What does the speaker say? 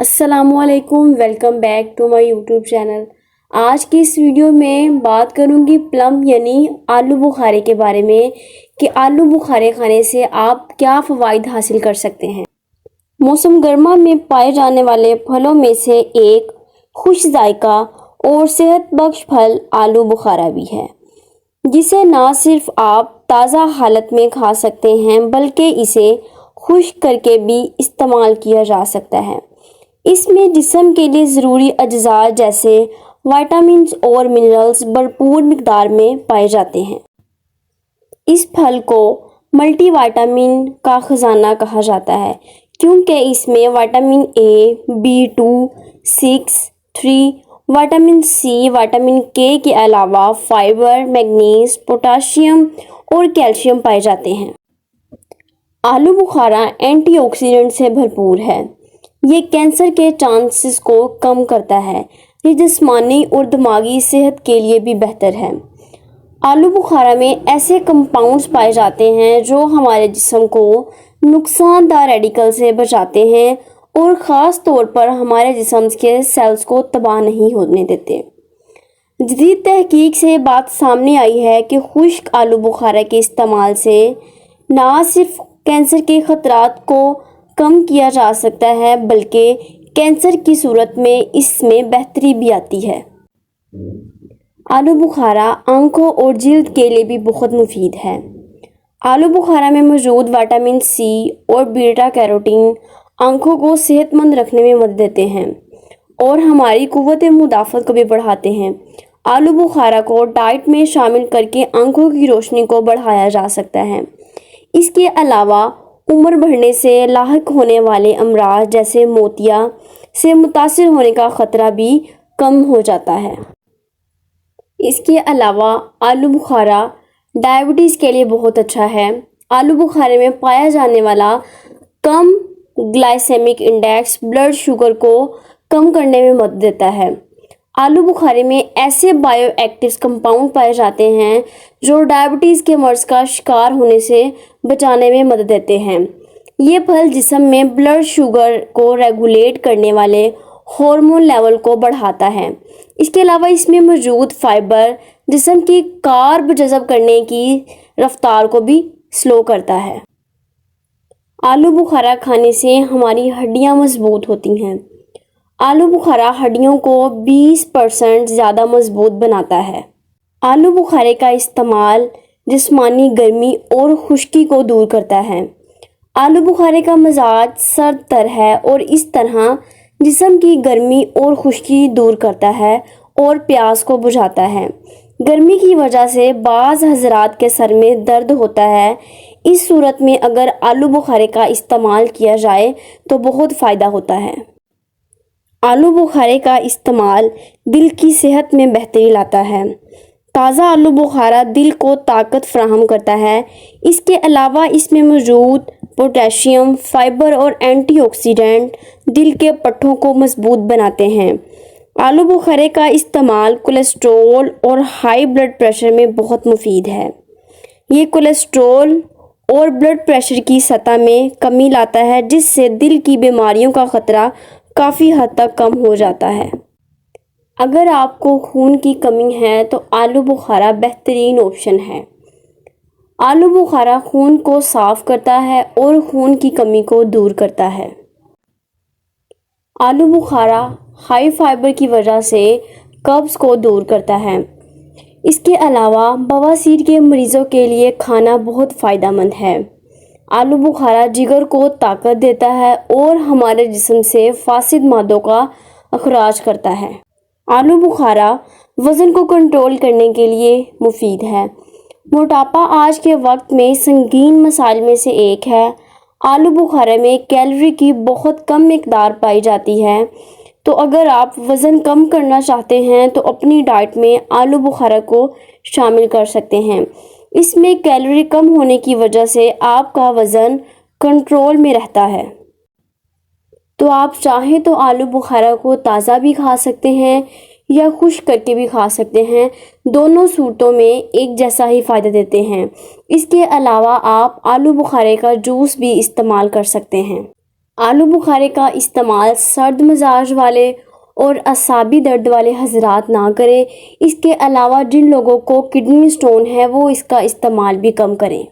अस्सलामु अलैकुम, welcome back to my YouTube channel. आज की इस वीडियो में बात करूंगी प्लम यानी आलू बुखारे के बारे में कि आलू बुखारे खाने से आप क्या फ़वाइद हासिल कर सकते हैं। मौसम गर्मा में पाए जाने वाले फलों में से एक खुश जायका और सेहत बख्श फल आलू बुखारा भी है, जिसे ना सिर्फ आप ताज़ा हालत में खा सकते हैं बल्कि इसे खुश्क करके भी इस्तेमाल किया जा सकता है। इसमें जिस्म के लिए ज़रूरी अज्जा जैसे विटामिन्स और मिनरल्स भरपूर मिकदार में पाए जाते हैं। इस फल को मल्टी विटामिन का ख़जाना कहा जाता है क्योंकि इसमें vitamin A, B2, 6, 3, vitamin C, vitamin K के अलावा फाइबर, मैग्नीज, पोटाशियम और कैल्शियम पाए जाते हैं। आलू बुखारा एंटीऑक्सीडेंट से भरपूर है। ये कैंसर के चांसेस को कम करता है। ये जिस्मानी और दिमागी सेहत के लिए भी बेहतर है। आलू बुखारा में ऐसे कंपाउंड्स पाए जाते हैं जो हमारे जिस्म को नुकसानदार रेडिकल से बचाते हैं और ख़ास तौर पर हमारे जिस्म के सेल्स को तबाह नहीं होने देते। जदीद तहकीक से बात सामने आई है कि खुश्क आलू बुखारा के इस्तेमाल से ना सिर्फ कैंसर के ख़तरात को कम किया जा सकता है बल्कि कैंसर की सूरत में इसमें बेहतरी भी आती है। आलू बुखारा आंखों और जिल्द के लिए भी बहुत मुफीद है। आलू बुखारा में मौजूद विटामिन सी और बीटा कैरोटीन आंखों को सेहतमंद रखने में मदद देते हैं और हमारी कुव्वत मुदाफ़त को भी बढ़ाते हैं। आलू बुखारा को डाइट में शामिल करके आंखों की रोशनी को बढ़ाया जा सकता है। इसके अलावा उम्र बढ़ने से लाहक होने वाले अमराज जैसे मोतिया से मुतासिर होने का ख़तरा भी कम हो जाता है। इसके अलावा आलू बुखारा डायबिटीज़ के लिए बहुत अच्छा है। आलू बुखारे में पाया जाने वाला कम ग्लाइसेमिक इंडेक्स ब्लड शुगर को कम करने में मदद देता है। आलू बुखारे में ऐसे बायो एक्टिव कंपाउंड पाए जाते हैं जो डायबिटीज़ के मर्ज़ का शिकार होने से बचाने में मदद देते हैं। ये फल जिस्म में ब्लड शुगर को रेगुलेट करने वाले हार्मोन लेवल को बढ़ाता है। इसके अलावा इसमें मौजूद फाइबर जिस्म की कार्ब जज़ब करने की रफ्तार को भी स्लो करता है। आलू बुखारा खाने से हमारी हड्डियां मजबूत होती हैं। आलू बुखारा हड्डियों को 20% ज़्यादा मजबूत बनाता है। आलू बुखारे का इस्तेमाल जिस्मानी गर्मी और खुश्की को दूर करता है। आलू बुखारे का मिजाज सर्द तर है और इस तरह जिस्म की गर्मी और खुश्की दूर करता है और प्यास को बुझाता है। गर्मी की वजह से बाज़ हज़रात के सर में दर्द होता है। इस सूरत में अगर आलू बुखारे का इस्तेमाल किया जाए तो बहुत फ़ायदा होता है। आलू बुखारे का इस्तेमाल दिल की सेहत में बेहतरी लाता है। ताज़ा आलू बुखारा दिल को ताकत फराहम करता है। इसके अलावा इसमें मौजूद पोटेशियम, फाइबर और एंटीऑक्सीडेंट दिल के पट्टों को मजबूत बनाते हैं। आलू बुखारे का इस्तेमाल कोलेस्ट्रॉल और हाई ब्लड प्रेशर में बहुत मुफीद है। ये कोलेस्ट्रॉल और ब्लड प्रेशर की सतह में कमी लाता है जिससे दिल की बीमारियों का ख़तरा काफ़ी हद तक कम हो जाता है। अगर आपको खून की कमी है तो आलू बुखारा बेहतरीन ऑप्शन है। आलू बुखारा खून को साफ़ करता है और खून की कमी को दूर करता है। आलू बुखारा हाई फाइबर की वजह से कब्ज़ को दूर करता है। इसके अलावा बवासीर के मरीज़ों के लिए खाना बहुत फ़ायदेमंद है। आलू बुखारा जिगर को ताकत देता है और हमारे जिस्म से फासिद मादों का अखराज करता है। आलू बुखारा वज़न को कंट्रोल करने के लिए मुफीद है। मोटापा आज के वक्त में संगीन मसाइल में से एक है। आलू बुखारे में कैलोरी की बहुत कम मिकदार पाई जाती है, तो अगर आप वज़न कम करना चाहते हैं तो अपनी डाइट में आलू बुखारा को शामिल कर सकते हैं। इसमें कैलोरी कम होने की वजह से आपका वज़न कंट्रोल में रहता है। तो आप चाहें तो आलू बुखारा को ताज़ा भी खा सकते हैं या खुश्क करके भी खा सकते हैं। दोनों सूरतों में एक जैसा ही फ़ायदा देते हैं। इसके अलावा आप आलू बुखारे का जूस भी इस्तेमाल कर सकते हैं। آلو بخارے کا استعمال سرد مزاج والے اور اعصابی درد والے حضرات نہ کریں۔ اس کے علاوہ جن لوگوں کو کڈنی سٹون ہے وہ اس کا استعمال بھی کم کریں۔